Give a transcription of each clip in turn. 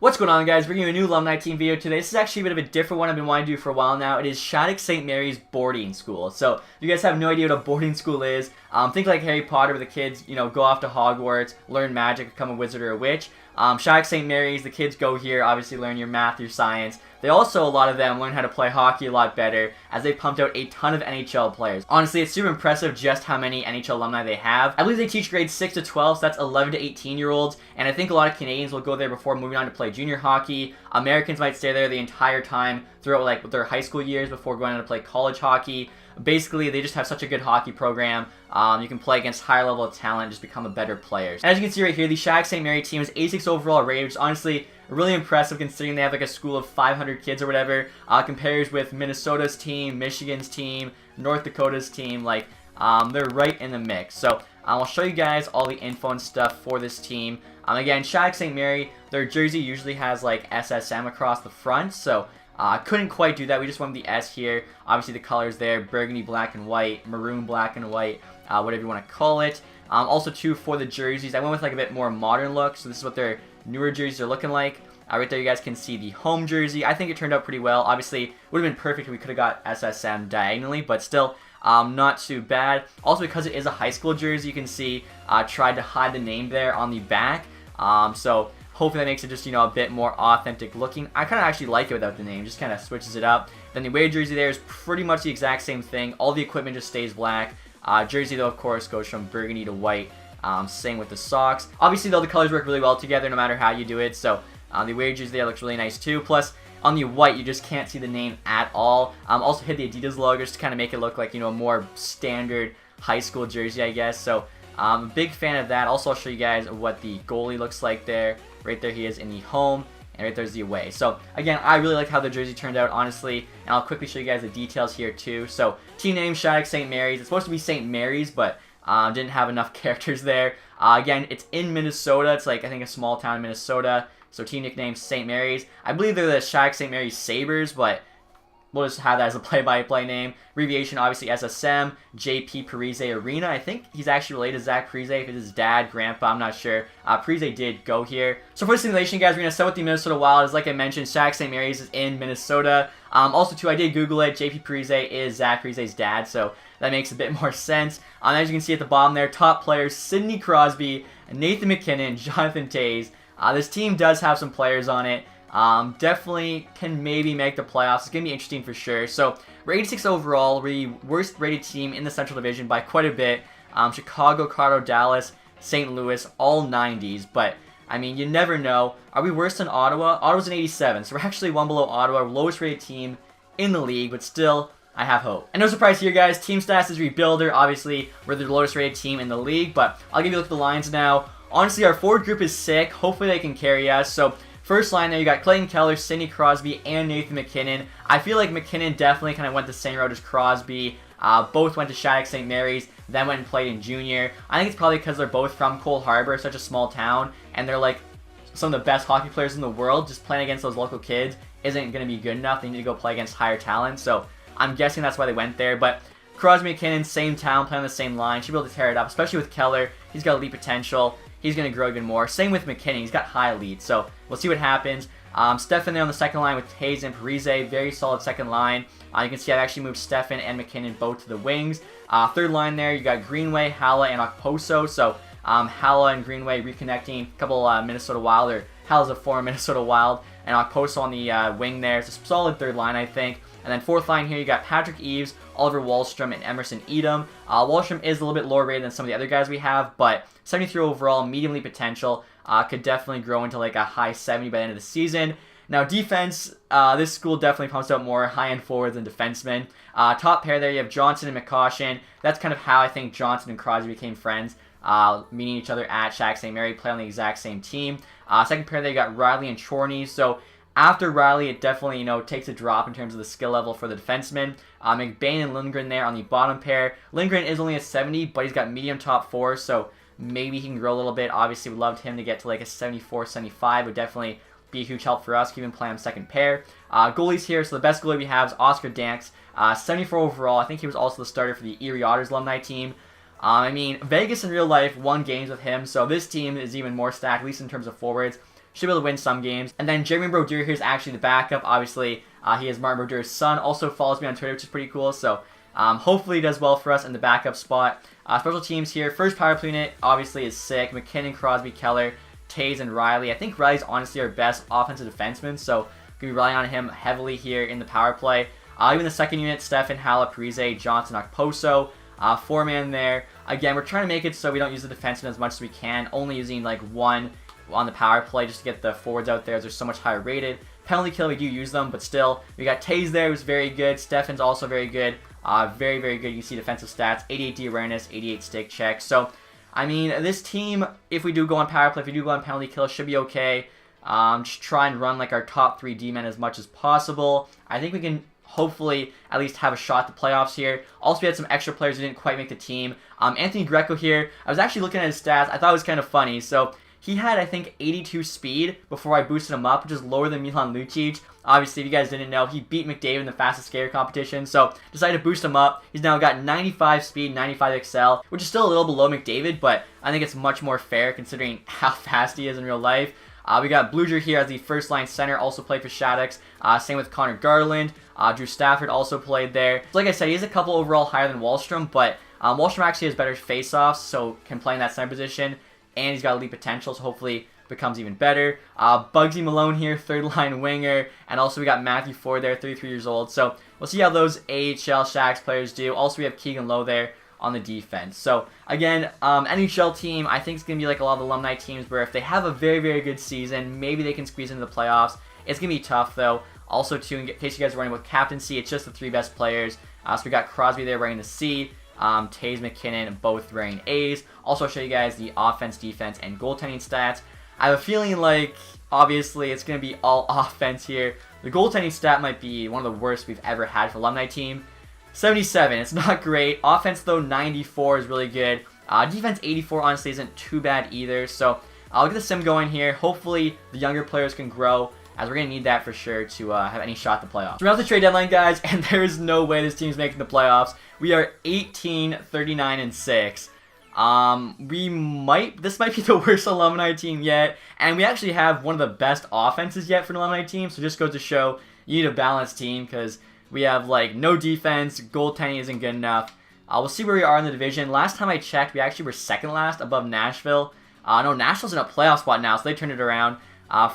What's going on, guys? Bringing you a new Alumni team video today. This is actually a bit of a different one I've been wanting to do for a while now. It is Shattuck-St. Mary's boarding school. So, if you guys have no idea what a boarding school is, think like Harry Potter where the kids, go off to Hogwarts, learn magic, become a wizard or a witch. Shattuck-St. Mary's, the kids go here, obviously learn your math, your science. They also, a lot of them, learn how to play hockey a lot better as they pumped out a ton of NHL players. Honestly, it's super impressive just how many NHL alumni they have. I believe they teach grades 6 to 12, so that's 11 to 18-year-olds, and I think a lot of Canadians will go there before moving on to play junior hockey. Americans might stay there the entire time throughout their high school years before going on to play college hockey. Basically, they just have such a good hockey program. You can play against higher level of talent and just become a better player. And as you can see right here, the Shattuck-St. Mary team is 86 overall rated, which is honestly really impressive considering they have like a school of 500 kids or whatever. Compares with Minnesota's team, Michigan's team, North Dakota's team. They're right in the mix. So I'll show you guys all the info and stuff for this team. Again, Shattuck-St. Mary, their jersey usually has like SSM across the front, so couldn't quite do that. We just went with the S here. Obviously the colors there, burgundy, black and white, maroon, black and white, whatever you want to call it. Also too, for the jerseys, I went with like a bit more modern look, so this is what their newer jerseys are looking like. Right there you guys can see the home jersey. I think it turned out pretty well. Obviously, would have been perfect if we could have got SSM diagonally, but still not too bad. Also, because it is a high school jersey, you can see tried to hide the name there on the back. So hopefully that makes it just, a bit more authentic looking. I kind of actually like it without the name. Just kind of switches it up. Then the away jersey there is pretty much the exact same thing. All the equipment just stays black. Jersey, though, of course, goes from burgundy to white. Same with the socks. Obviously, though, the colors work really well together no matter how you do it. So the away jersey there looks really nice, too. Plus, on the white, you just can't see the name at all. Also hit the Adidas logo just to kind of make it look like, a more standard high school jersey, I guess. So I'm a big fan of that. Also, I'll show you guys what the goalie looks like there. Right there he is in the home, and right there's the away. So again, I really like how the jersey turned out, honestly, and I'll quickly show you guys the details here too. So team name Shattuck-St. Mary's. It's supposed to be St. Mary's, but didn't have enough characters there. Again, it's in Minnesota. It's like, I think, a small town in Minnesota. So team nickname St. Mary's. I believe they're the Shattuck-St. Mary's Sabres, but we'll just have that as a play-by-play name. Abbreviation, obviously, SSM, JP Parise Arena. I think he's actually related to Zach Parise. If it's his dad, grandpa, I'm not sure. Parise did go here. So for the simulation, guys, we're going to start with the Minnesota Wild. As like I mentioned, Shattuck-St. Mary's is in Minnesota. Also, too, I did Google it. JP Parise is Zach Parise's dad, so that makes a bit more sense. As you can see at the bottom there, top players, Sidney Crosby, Nathan MacKinnon, Jonathan Toews. This team does have some players on it. Definitely can maybe make the playoffs. It's going to be interesting for sure. So, we're 86 overall. We're the worst rated team in the Central Division by quite a bit. Chicago, Colorado, Dallas, St. Louis, all 90s. But, I mean, you never know. Are we worse than Ottawa? Ottawa's an 87, so we're actually one below Ottawa, lowest rated team in the league, but still, I have hope. And no surprise here, guys. Team stats is Rebuilder. Obviously, we're the lowest rated team in the league, but I'll give you a look at the lines now. Honestly, our forward group is sick. Hopefully, they can carry us. So, first line there, you got Clayton Keller, Sidney Crosby, and Nathan MacKinnon. I feel like MacKinnon definitely kind of went the same route as Crosby. Both went to Shattuck-St. Mary's, then went and played in junior. I think it's probably because they're both from Cold Harbor, such a small town, and they're like some of the best hockey players in the world. Just playing against those local kids isn't going to be good enough. They need to go play against higher talent, so I'm guessing that's why they went there. But Crosby and MacKinnon, same town, playing on the same line. Should be able to tear it up, especially with Keller. He's got elite potential. He's going to grow even more. Same with MacKinnon. He's got high elite, so we'll see what happens. Stefan there on the second line with Toews and Parise. Very solid second line. You can see I've actually moved Stefan and MacKinnon both to the wings. Third line there, you got Greenway, Hala, and Okposo. So Hala and Greenway reconnecting. A couple Minnesota Wild, or Hala's a former Minnesota Wild, and Okposo on the wing there. It's a solid third line, I think. And then fourth line here, you got Patrick Eves, Oliver Wahlstrom, and Emerson Edom. Wahlstrom is a little bit lower rated than some of the other guys we have, but 73 overall, medium elite potential. Could definitely grow into like a high 70 by the end of the season. Now defense, this school definitely pumps out more high-end forwards than defensemen. Top pair there, you have Johnson and McCoshen. That's kind of how I think Johnson and Crosby became friends. Meeting each other at Shattuck-St. Mary, play on the exact same team. Second pair there, you got Riley and Chorney. So after Riley, it definitely, takes a drop in terms of the skill level for the defensemen. McBain and Lindgren there on the bottom pair. Lindgren is only a 70, but he's got medium top four, so maybe he can grow a little bit. Obviously, we loved him to get to like a 74, 75. Would definitely be a huge help for us. Even play on second pair. Goalies here, so the best goalie we have is Oscar Danks. 74 overall. I think he was also the starter for the Erie Otters alumni team. I mean, Vegas in real life won games with him, so this team is even more stacked, at least in terms of forwards. should be able to win some games. And then Jeremy Brodeur here is actually the backup. Obviously, he is Martin Brodeur's son. Also follows me on Twitter, which is pretty cool. So hopefully he does well for us in the backup spot. Special teams here. First power play unit, obviously, is sick. McKinnon, Crosby, Keller, Taves, and Riley. I think Riley's honestly our best offensive defenseman, so going to be relying on him heavily here in the power play. Even the second unit, Stefan, Hala, Parise, Johnson, Okposo. 4-man there. Again, we're trying to make it so we don't use the defenseman as much as we can, only using like one on the power play just to get the forwards out there as they're so much higher rated. Penalty kill, we do use them, but still, we got Taves there, who's very good. Stefan's also very good. Very, very good. You see defensive stats, 88 D awareness, 88 stick check. So, I mean, this team, if we do go on power play, if we do go on penalty kill, should be okay. Just try and run like our top 3 D-men as much as possible. I think we can hopefully at least have a shot at the playoffs here. Also, we had some extra players who didn't quite make the team. Anthony Greco here, I was actually looking at his stats. I thought it was kind of funny. So, he had, I think, 82 speed before I boosted him up, which is lower than Milan Lucic. Obviously, if you guys didn't know, he beat McDavid in the fastest skater competition, so decided to boost him up. He's now got 95 speed, 95 XL, which is still a little below McDavid, but I think it's much more fair considering how fast he is in real life. We got Bluger here as the first-line center, also played for Shattuck. Same with Connor Garland. Drew Stafford also played there. So like I said, he's a couple overall higher than Wahlstrom, but Wahlstrom actually has better face-offs, so can play in that center position. And he's got elite potential, so hopefully becomes even better. Bugsy Malone here, third-line winger. And also we got Matthew Ford there, 33 years old. So we'll see how those AHL Sharks players do. Also, we have Keegan Lowe there on the defense. So, again, NHL team, I think it's going to be like a lot of the alumni teams where if they have a very, very good season, maybe they can squeeze into the playoffs. It's going to be tough, though. Also, too, in case you guys are running with captaincy, it's just the 3 best players. So we got Crosby there wearing the C. Taves, McKinnon, both wearing A's. Also, I'll show you guys the offense, defense, and goaltending stats. I have a feeling like, obviously, it's going to be all offense here. The goaltending stat might be one of the worst we've ever had for alumni team. 77, it's not great. Offense, though, 94 is really good. Defense, 84, honestly, isn't too bad either. So, I'll get the sim going here. Hopefully, the younger players can grow, as we're going to need that for sure to have any shot at the playoffs. So we're at the trade deadline, guys, and there's no way this team's making the playoffs. We are 18, 39, and 6. This might be the worst alumni team yet, and we actually have one of the best offenses yet for an alumni team, so just goes to show you need a balanced team, because we have, like, no defense, goaltending isn't good enough. We'll see where we are in the division. Last time I checked, we actually were second last above Nashville. No, Nashville's in a playoff spot now, so they turned it around.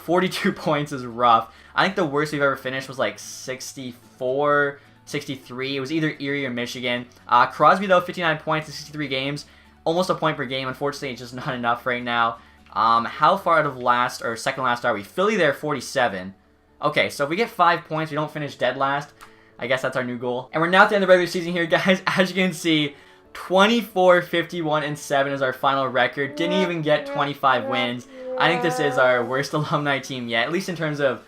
42 points is rough. I think the worst we've ever finished was like 64, 63. It was either Erie or Michigan. Crosby, though, 59 points in 63 games. Almost a point per game. Unfortunately, it's just not enough right now. How far out of last or second last are we? Philly there, 47. Okay, so if we get 5 points, we don't finish dead last. I guess that's our new goal. And we're now at the end of the regular season here, guys. As you can see, 24, 51, and 7 is our final record. Didn't even get 25 wins. I think this is our worst alumni team yet, at least in terms of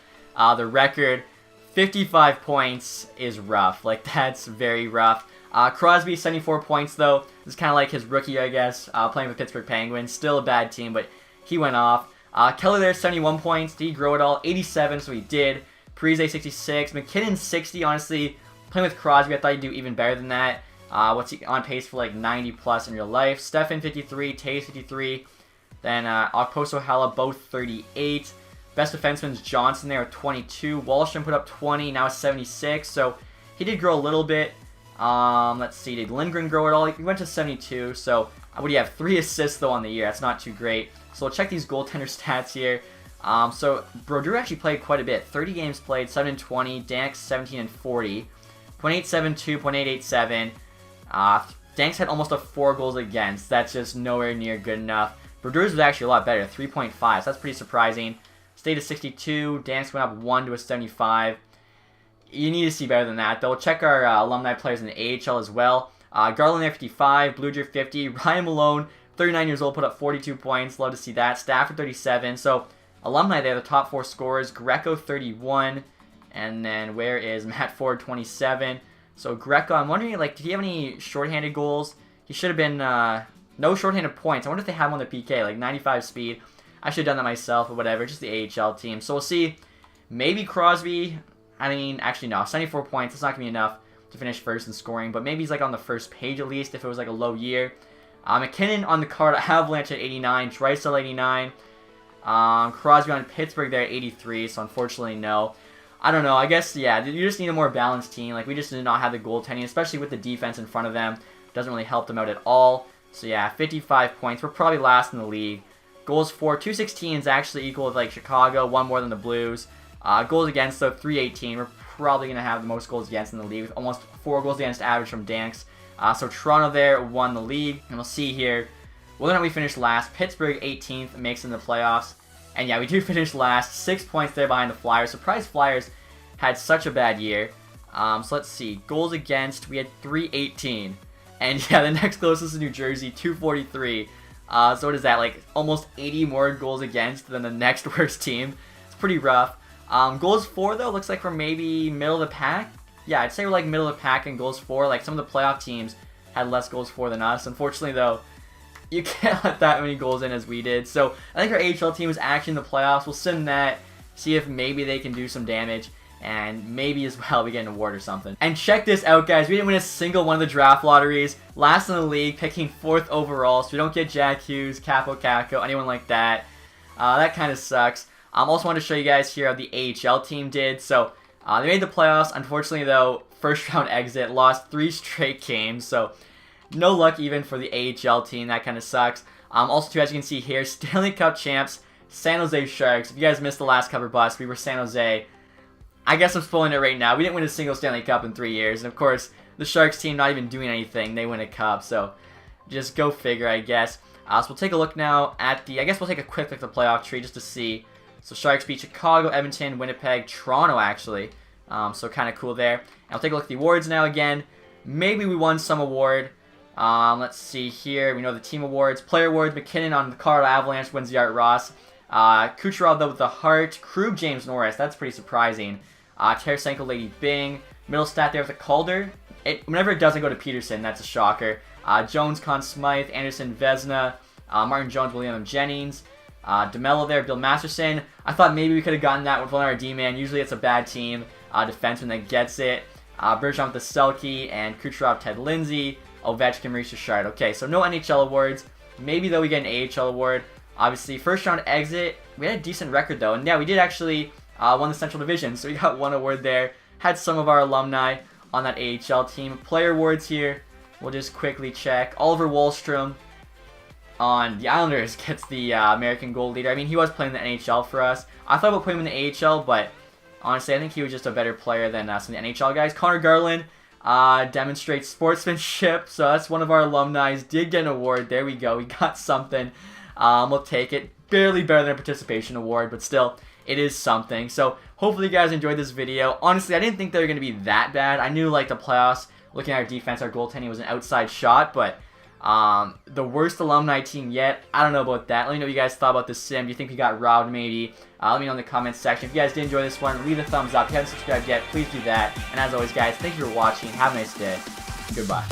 the record. 55 points is rough. Like, that's very rough. Crosby, 74 points, though. This is kind of like his rookie, I guess, playing with Pittsburgh Penguins. Still a bad team, but he went off. Keller there, 71 points. Did he grow it all? 87, so he did. Parise, 66. McKinnon, 60. Honestly, playing with Crosby, I thought he'd do even better than that. What's he on pace for, like, 90 plus in real life? Stefan, 53. Taves, 53. Then Okposo, Hala, both 38. Best defenseman's Johnson there with 22. Wahlstrom put up 20, now 76. So he did grow a little bit. Let's see, did Lindgren grow at all? He went to 72. So what do you have? 3 assists though on the year. That's not too great. So we'll check these goaltender stats here. So Brodeur actually played quite a bit. 30 games played, 7 and 20. Danks 17 and 40. .872, .887. Danks had almost a 4 goals against. That's just nowhere near good enough. Brodeur's was actually a lot better, 3.5, so that's pretty surprising. Stayed at 62, Dansk went up 1 to a 75. You need to see better than that, though. We'll check our alumni players in the AHL as well. Garland there, 55, Bluger, 50. Ryan Malone, 39 years old, put up 42 points. Love to see that. Stafford, 37. So, alumni there, the top 4 scorers. Greco, 31. And then, where is Matt Ford, 27. So, Greco, I'm wondering, like, did he have any shorthanded goals? He should have been... no shorthanded points. I wonder if they have him on the PK, like 95 speed. I should have done that myself or whatever. Just the AHL team. So we'll see. Maybe Crosby. I mean, actually no. 74 points. It's not going to be enough to finish first in scoring. But maybe he's like on the first page at least if it was like a low year. McKinnon on the card. Avalanche at 89. Drysdale 89. Crosby on Pittsburgh there at 83, so unfortunately no. I don't know. I guess, yeah, you just need a more balanced team. Like, we just did not have the goaltending, especially with the defense in front of them. Doesn't really help them out at all. So, yeah, 55 points. We're probably last in the league. Goals for 216 is actually equal with, like, Chicago. One more than the Blues. Goals against, though, 318. We're probably going to have the most goals against in the league with almost 4 goals against average from Danks. So, Toronto there won the league. And we'll see here whether or not we finish last. Pittsburgh 18th makes it in the playoffs. And yeah, we do finish last. 6 points there behind the Flyers. Surprise Flyers had such a bad year. So let's see. Goals against, we had 318. And yeah, the next closest is New Jersey, 243. So what is that, like almost 80 more goals against than the next worst team? It's pretty rough. Goals for, though, looks like we're maybe middle of the pack. Yeah, I'd say we're like middle of the pack in goals for. Like some of the playoff teams had less goals for than us. Unfortunately, though, you can't let that many goals in as we did. So I think our AHL team is actually in the playoffs. We'll send that, see if maybe they can do some damage, and maybe as well we get an award or something. And check this out, guys. We didn't win a single one of the draft lotteries. Last in the league, picking 4th overall, so we don't get Jack Hughes, Capo Caco, anyone like that. That kind of sucks. Also wanted to show you guys here how the AHL team did. So they made the playoffs. Unfortunately, though, first round exit, lost 3 straight games. So no luck even for the AHL team. That kind of sucks. Also, too, as you can see here, Stanley Cup champs, San Jose Sharks. If you guys missed the last cover bust, we were San Jose. I guess I'm spoiling it right now. We didn't win a single Stanley Cup in 3 years. And, of course, the Sharks team not even doing anything. They win a cup. So, just go figure, I guess. So, we'll take a look now at the... I guess we'll take a quick look at the playoff tree just to see. So, Sharks beat Chicago, Edmonton, Winnipeg, Toronto, actually. So, kind of cool there. And I'll take a look at the awards now again. Maybe we won some award. Let's see here. We know the team awards. Player awards. McKinnon on the Colorado Avalanche wins the Art Ross. Kucherov, though, with the Hart. Krug, James Norris. That's pretty surprising. Tarasenko, Lady Bing. Middle stat there with the Calder. Whenever it doesn't go to Peterson, that's a shocker. Jones, Conn Smythe. Anderson, Vezina. Martin Jones, William Jennings. DeMello there, Bill Masterson. I thought maybe we could have gotten that with one of our D-man. Usually it's a bad team. Defenseman that gets it. Bergeron with the Selke. And Kucherov, Ted Lindsay. Ovechkin, Maurice Richard. Okay, so no NHL awards. Maybe, though, we get an AHL award. Obviously, first round exit. We had a decent record, though. And yeah, we did actually won the Central Division. So we got one award there. Had some of our alumni on that AHL team. Player awards here. We'll just quickly check. Oliver Wahlstrom on the Islanders gets the American Gold Leader. I mean, he was playing the NHL for us. I thought about putting him in the AHL, but honestly, I think he was just a better player than some of the NHL guys. Connor Garland demonstrates sportsmanship. So that's one of our alumni. Did get an award. There we go. We got something. We'll take it. Barely better than a participation award, but still, it is something. So hopefully you guys enjoyed this video. Honestly, I didn't think they were going to be that bad. I knew, like, the playoffs, looking at our defense, our goaltending was an outside shot, but the worst alumni team yet. I don't know about that. Let me know what you guys thought about this sim. Do you think we got robbed maybe? Let me know in the comments section. If you guys did enjoy this one, leave a thumbs up. If you haven't subscribed yet, please do that. And as always, guys, thank you for watching. Have a nice day. Goodbye.